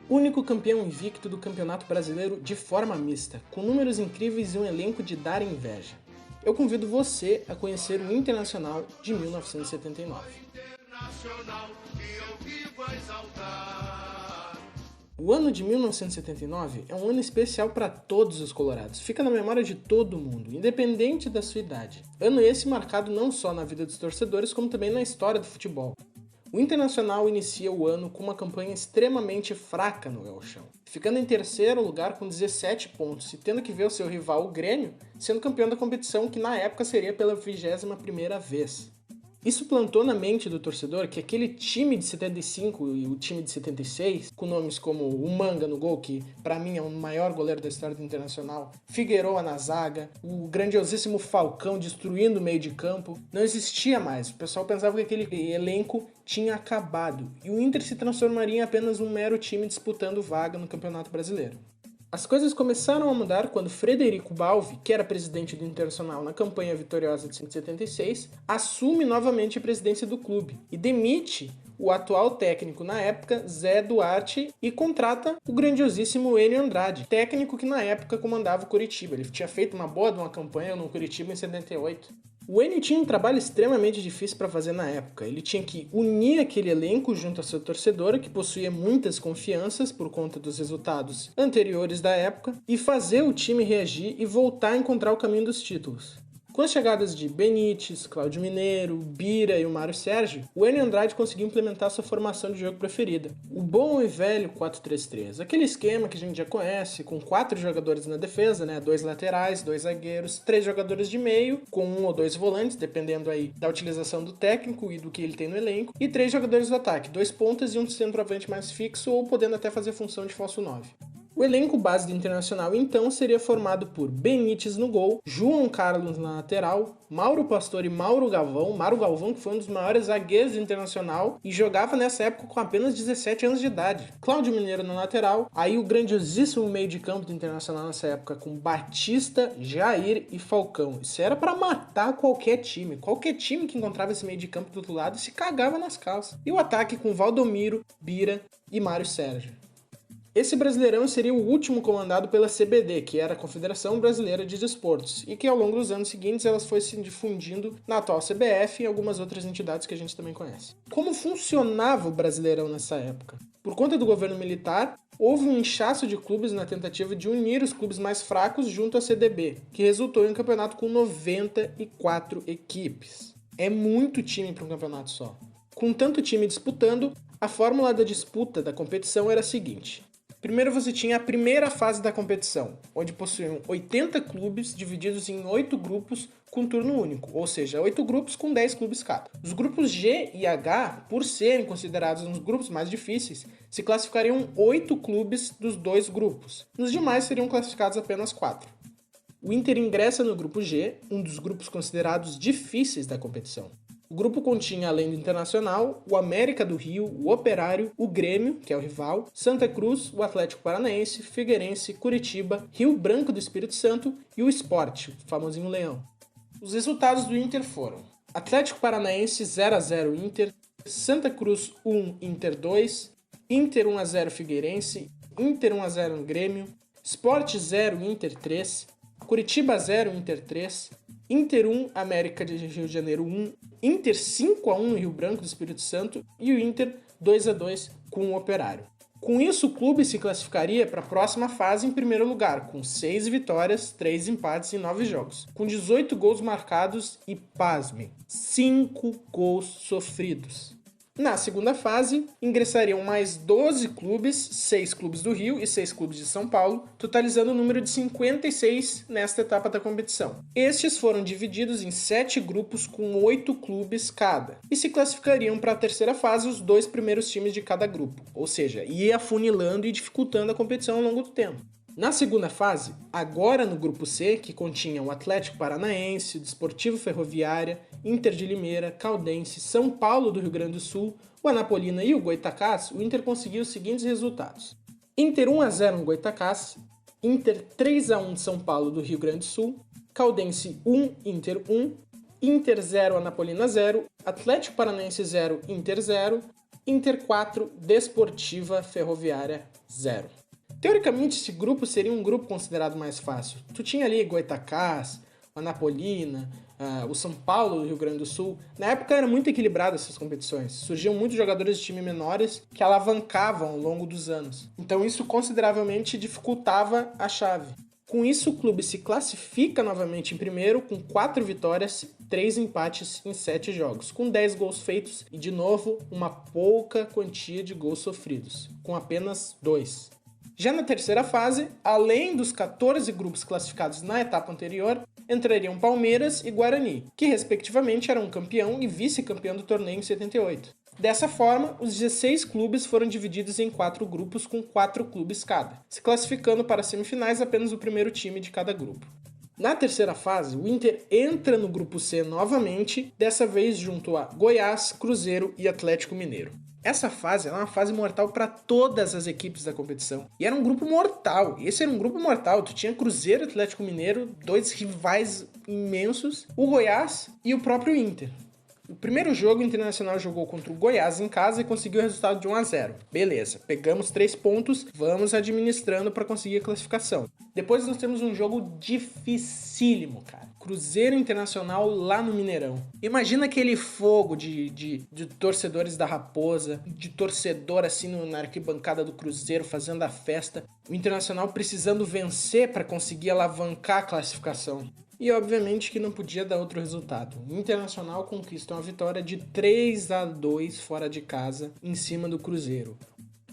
Único campeão invicto do Campeonato Brasileiro de forma mista, com números incríveis e um elenco de dar inveja. Eu convido você a conhecer o Internacional de 1979. O ano de 1979 é um ano especial para todos os colorados, fica na memória de todo mundo, independente da sua idade. Ano esse marcado não só na vida dos torcedores, como também na história do futebol. O Internacional inicia o ano com uma campanha extremamente fraca no Gauchão, ficando em terceiro lugar com 17 pontos e tendo que ver o seu rival, o Grêmio, sendo campeão da competição que na época seria pela 21ª vez. Isso plantou na mente do torcedor que aquele time de 75 e o time de 76, com nomes como o Manga no gol, que pra mim é o maior goleiro da história do Internacional, Figueroa na zaga, o grandiosíssimo Falcão destruindo o meio de campo, não existia mais. O pessoal pensava que aquele elenco tinha acabado e o Inter se transformaria em apenas um mero time disputando vaga no Campeonato Brasileiro. As coisas começaram a mudar quando Frederico Balvi, que era presidente do Internacional na campanha vitoriosa de 176, assume novamente a presidência do clube e demite o atual técnico na época, Zé Duarte, e contrata o grandiosíssimo Enio Andrade, técnico que na época comandava o Coritiba. Ele tinha feito uma boa de uma campanha no Coritiba em 78. O Enio tinha um trabalho extremamente difícil para fazer na época. Ele tinha que unir aquele elenco junto à sua torcedora, que possuía muitas confianças por conta dos resultados anteriores da época, e fazer o time reagir e voltar a encontrar o caminho dos títulos. Com as chegadas de Benítez, Cláudio Mineiro, Bira e o Mário Sérgio, o Enio Andrade conseguiu implementar sua formação de jogo preferida, o bom e velho 4-3-3, aquele esquema que a gente já conhece, com 4 jogadores na defesa, 2 laterais, 2 zagueiros, 3 jogadores de meio, com 1 ou 2 volantes, dependendo aí da utilização do técnico e do que ele tem no elenco, e 3 jogadores do ataque, 2 pontas e um centroavante mais fixo ou podendo até fazer função de falso 9. O elenco base do Internacional, então, seria formado por Benítez no gol, João Carlos na lateral, Mauro Pastor e Mauro Galvão, que foi um dos maiores zagueiros do Internacional e jogava nessa época com apenas 17 anos de idade, Cláudio Mineiro na lateral, aí o grandiosíssimo meio de campo do Internacional nessa época com Batista, Jair e Falcão. Isso era pra matar qualquer time que encontrava esse meio de campo do outro lado se cagava nas calças. E o ataque com Valdomiro, Bira e Mário Sérgio. Esse Brasileirão seria o último comandado pela CBD, que era a Confederação Brasileira de Desportos, e que ao longo dos anos seguintes elas foi se difundindo na atual CBF e algumas outras entidades que a gente também conhece. Como funcionava o Brasileirão nessa época? Por conta do governo militar, houve um inchaço de clubes na tentativa de unir os clubes mais fracos junto à CDB, que resultou em um campeonato com 94 equipes. É muito time para um campeonato só. Com tanto time disputando, a fórmula da disputa da competição era a seguinte. Primeiro você tinha a primeira fase da competição, onde possuíam 80 clubes divididos em 8 grupos com turno único, ou seja, 8 grupos com 10 clubes cada. Os grupos G e H, por serem considerados uns grupos mais difíceis, se classificariam 8 clubes dos 2 grupos. Nos demais seriam classificados apenas 4. O Inter ingressa no grupo G, um dos grupos considerados difíceis da competição. O grupo continha, além do Internacional, o América do Rio, o Operário, o Grêmio, que é o rival, Santa Cruz, o Atlético Paranaense, Figueirense, Curitiba, Rio Branco do Espírito Santo e o Sport, o famosinho Leão. Os resultados do Inter foram: Atlético Paranaense 0-0 Inter, Santa Cruz 1, Inter 2, Inter 1-0 Figueirense, Inter 1-0 Grêmio, Sport 0, Inter 3, Curitiba 0, Inter 3, Inter 1, América de Rio de Janeiro 1, Inter 5-1 Rio Branco do Espírito Santo e o Inter 2-2 com o Operário. Com isso, o clube se classificaria para a próxima fase em primeiro lugar, com 6 vitórias, 3 empates e 9 jogos, com 18 gols marcados e, pasme, 5 gols sofridos. Na segunda fase, ingressariam mais 12 clubes, 6 clubes do Rio e 6 clubes de São Paulo, totalizando o número de 56 nesta etapa da competição. Estes foram divididos em 7 grupos com 8 clubes cada, e se classificariam para a terceira fase os 2 primeiros times de cada grupo, ou seja, ia afunilando e dificultando a competição ao longo do tempo. Na segunda fase, agora no grupo C, que continha o Atlético Paranaense, o Desportivo Ferroviária, Inter de Limeira, Caldense, São Paulo do Rio Grande do Sul, o Anapolina e o Goitacás, o Inter conseguiu os seguintes resultados: Inter 1-0 no Goitacás, Inter 3-1 São Paulo do Rio Grande do Sul, Caldense 1, Inter 1, Inter 0, Anapolina 0, Atlético Paranaense 0, Inter 0, Inter 4, Desportiva Ferroviária 0. Teoricamente, esse grupo seria um grupo considerado mais fácil. Tu tinha ali Goitacás, a Napolina, o São Paulo do Rio Grande do Sul. Na época era muito equilibrado essas competições. Surgiam muitos jogadores de time menores que alavancavam ao longo dos anos. Então isso consideravelmente dificultava a chave. Com isso, o clube se classifica novamente em primeiro com 4 vitórias, 3 empates em 7 jogos, com 10 gols feitos e, de novo, uma pouca quantia de gols sofridos, com apenas 2. Já na terceira fase, além dos 14 grupos classificados na etapa anterior, entrariam Palmeiras e Guarani, que respectivamente eram campeão e vice-campeão do torneio em 78. Dessa forma, os 16 clubes foram divididos em 4 grupos com 4 clubes cada, se classificando para as semifinais apenas o primeiro time de cada grupo. Na terceira fase, o Inter entra no grupo C novamente, dessa vez junto a Goiás, Cruzeiro e Atlético Mineiro. Essa fase era uma fase mortal para todas as equipes da competição. E era um grupo mortal. Esse era um grupo mortal. Tu tinha Cruzeiro e Atlético Mineiro, 2 rivais imensos, o Goiás e o próprio Inter. O primeiro jogo, o Internacional jogou contra o Goiás em casa e conseguiu o resultado de 1-0. Beleza, pegamos 3 pontos, vamos administrando para conseguir a classificação. Depois nós temos um jogo dificílimo, cara. Cruzeiro Internacional lá no Mineirão. Imagina aquele fogo de torcedores da Raposa, de torcedor assim na arquibancada do Cruzeiro fazendo a festa. O Internacional precisando vencer para conseguir alavancar a classificação. E obviamente que não podia dar outro resultado. O Internacional conquista uma vitória de 3-2 fora de casa em cima do Cruzeiro.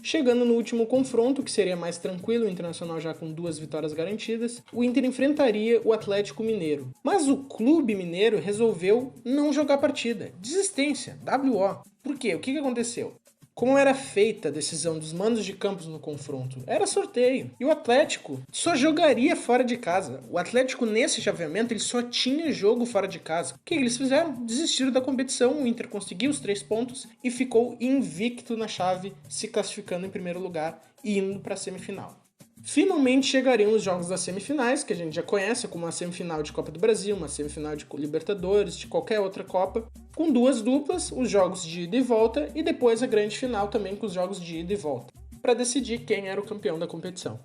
Chegando no último confronto, que seria mais tranquilo, o Internacional já com 2 vitórias garantidas, o Inter enfrentaria o Atlético Mineiro. Mas o Clube Mineiro resolveu não jogar a partida. Desistência, WO. Por quê? O que aconteceu? Como era feita a decisão dos mandos de campos no confronto? Era sorteio. E o Atlético só jogaria fora de casa. O Atlético, nesse chaveamento, ele só tinha jogo fora de casa. O que eles fizeram? Desistiram da competição. O Inter conseguiu os 3 pontos e ficou invicto na chave, se classificando em primeiro lugar e indo para a semifinal. Finalmente chegariam os jogos das semifinais, que a gente já conhece, como uma semifinal de Copa do Brasil, uma semifinal de Libertadores, de qualquer outra Copa, com 2 duplas, os jogos de ida e volta, e depois a grande final também com os jogos de ida e volta, para decidir quem era o campeão da competição.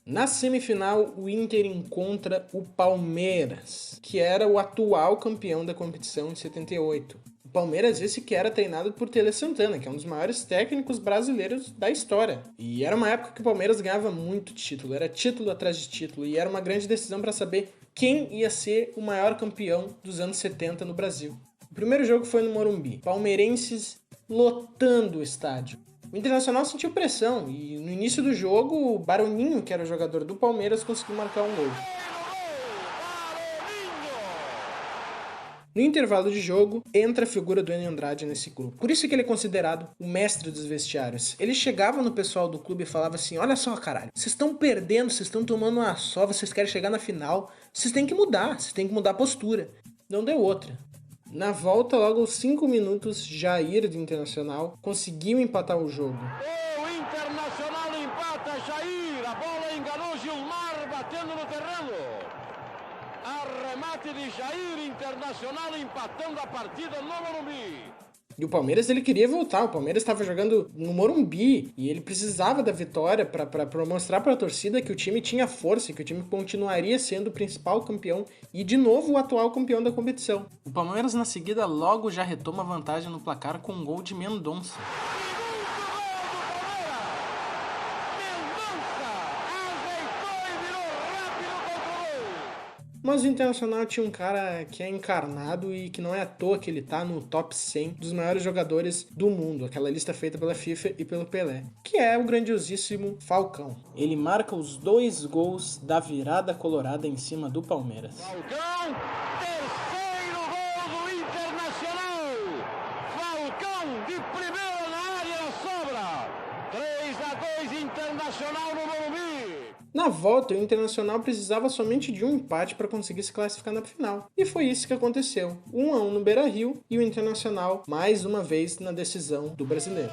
Na semifinal, o Inter encontra o Palmeiras, que era o atual campeão da competição em 78. O Palmeiras esse que era treinado por Tele Santana, que é um dos maiores técnicos brasileiros da história. E era uma época que o Palmeiras ganhava muito título, era título atrás de título, e era uma grande decisão para saber quem ia ser o maior campeão dos anos 70 no Brasil. O primeiro jogo foi no Morumbi, palmeirenses lotando o estádio. O Internacional sentiu pressão e no início do jogo o Baroninho, que era o jogador do Palmeiras, conseguiu marcar um gol. No intervalo de jogo, entra a figura do Enio Andrade nesse grupo. Por isso que ele é considerado o mestre dos vestiários. Ele chegava no pessoal do clube e falava assim: olha só, caralho, vocês estão perdendo, vocês estão tomando uma só, vocês querem chegar na final, vocês têm que mudar a postura. Não deu outra. Na volta, logo aos 5 minutos, Jair do Internacional conseguiu empatar o jogo. O Internacional empata, Jair, a bola enganou Gilmar, batendo no terreno. Arremate de Jair, Internacional empatando a partida no Morumbi. E o Palmeiras ele queria voltar, o Palmeiras estava jogando no Morumbi e ele precisava da vitória para mostrar para a torcida que o time tinha força, que o time continuaria sendo o principal campeão e de novo o atual campeão da competição. O Palmeiras na seguida logo já retoma a vantagem no placar com um gol de Mendonça. Mas o Internacional tinha um cara que é encarnado e que não é à toa que ele tá no top 100 dos maiores jogadores do mundo, aquela lista feita pela FIFA e pelo Pelé, que é o grandiosíssimo Falcão. Ele marca os 2 gols da virada colorada em cima do Palmeiras. Falcão, terceiro gol do Internacional. Falcão de primeira na área, na sobra. 3-2 Internacional no Morumbi. Na volta, o Internacional precisava somente de um empate para conseguir se classificar na final. E foi isso que aconteceu. 1-1 no Beira-Rio e o Internacional, mais uma vez, na decisão do Brasileiro.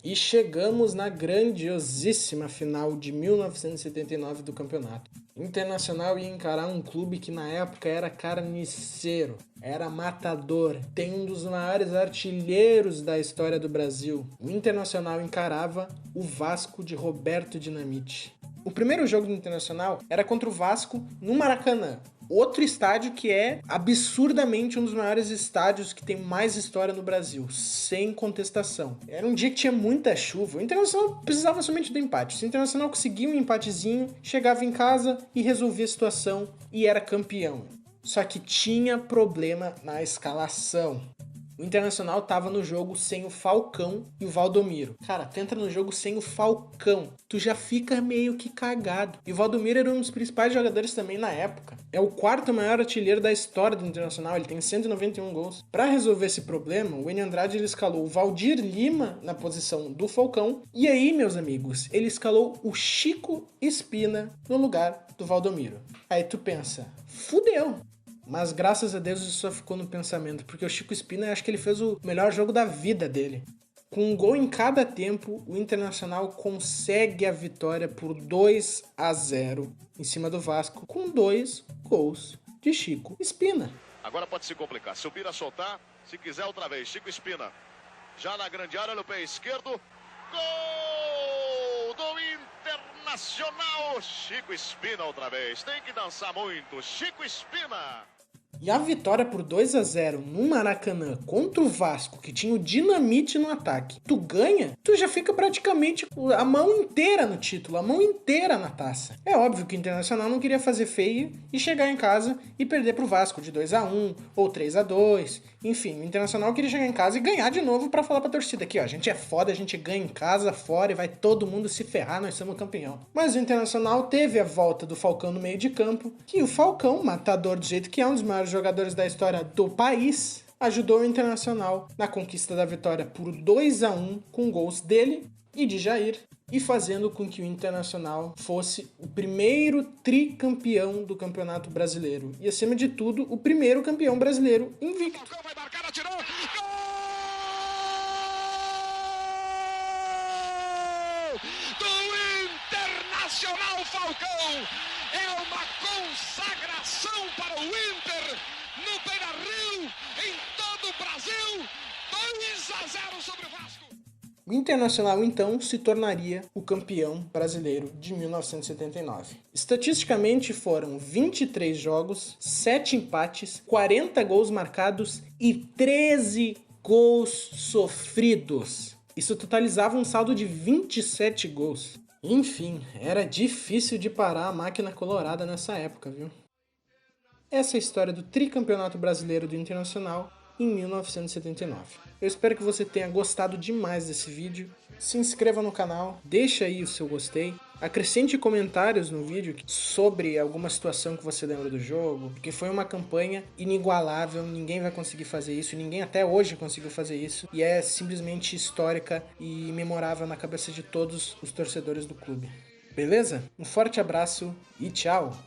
E chegamos na grandiosíssima final de 1979 do campeonato. Internacional ia encarar um clube que na época era carniceiro, era matador, tem um dos maiores artilheiros da história do Brasil. O Internacional encarava o Vasco de Roberto Dinamite. O primeiro jogo do Internacional era contra o Vasco no Maracanã. Outro estádio que é absurdamente um dos maiores estádios que tem mais história no Brasil, sem contestação. Era um dia que tinha muita chuva, o Internacional precisava somente do empate. Se o Internacional conseguia um empatezinho, chegava em casa e resolvia a situação e era campeão. Só que tinha problema na escalação. O Internacional tava no jogo sem o Falcão e o Valdomiro. Cara, tu entra no jogo sem o Falcão, tu já fica meio que cagado. E o Valdomiro era um dos principais jogadores também na época. É o quarto maior artilheiro da história do Internacional, ele tem 191 gols. Para resolver esse problema, o Enio Andrade ele escalou o Valdir Lima na posição do Falcão. E aí, meus amigos, ele escalou o Chico Espina no lugar do Valdomiro. Aí tu pensa, fudeu. Mas graças a Deus isso só ficou no pensamento, porque o Chico Espina, acho que ele fez o melhor jogo da vida dele. Com um gol em cada tempo, o Internacional consegue a vitória por 2-0 em cima do Vasco, com 2 gols de Chico Espina. Agora pode se complicar, se o Bira soltar, se quiser outra vez, Chico Espina. Já na grande área, no pé esquerdo, gol do Internacional! Chico Espina outra vez, tem que dançar muito, Chico Espina! E a vitória por 2-0 no Maracanã contra o Vasco, que tinha o Dinamite no ataque, tu ganha, tu já fica praticamente a mão inteira no título, a mão inteira na taça. É óbvio que o Internacional não queria fazer feio e chegar em casa e perder pro Vasco de 2-1 ou 3-2. Enfim, o Internacional queria chegar em casa e ganhar de novo pra falar pra torcida aqui, ó, a gente é foda, a gente ganha em casa, fora e vai todo mundo se ferrar, nós somos campeão. Mas o Internacional teve a volta do Falcão no meio de campo, que o Falcão, matador do jeito que é, um dos maiores jogadores da história do país, ajudou o Internacional na conquista da vitória por 2-1 com gols dele e de Jair, e fazendo com que o Internacional fosse o primeiro tricampeão do Campeonato Brasileiro e, acima de tudo, o primeiro campeão brasileiro invicto. Falcão vai marcar, atirou, gol! Do Internacional Falcão! É uma consagração para o Inter no Beira-Rio, em todo o Brasil, 2-0 sobre o Vasco. O Internacional, então, se tornaria o campeão brasileiro de 1979. Estatisticamente, foram 23 jogos, 7 empates, 40 gols marcados e 13 gols sofridos. Isso totalizava um saldo de 27 gols. Enfim, era difícil de parar a máquina colorada nessa época, viu? Essa é a história do tricampeonato brasileiro do Internacional em 1979. Eu espero que você tenha gostado demais desse vídeo. Se inscreva no canal, deixa aí o seu gostei, acrescente comentários no vídeo sobre alguma situação que você lembra do jogo, porque foi uma campanha inigualável, ninguém vai conseguir fazer isso, ninguém até hoje conseguiu fazer isso, e é simplesmente histórica e memorável na cabeça de todos os torcedores do clube. Beleza? Um forte abraço e tchau!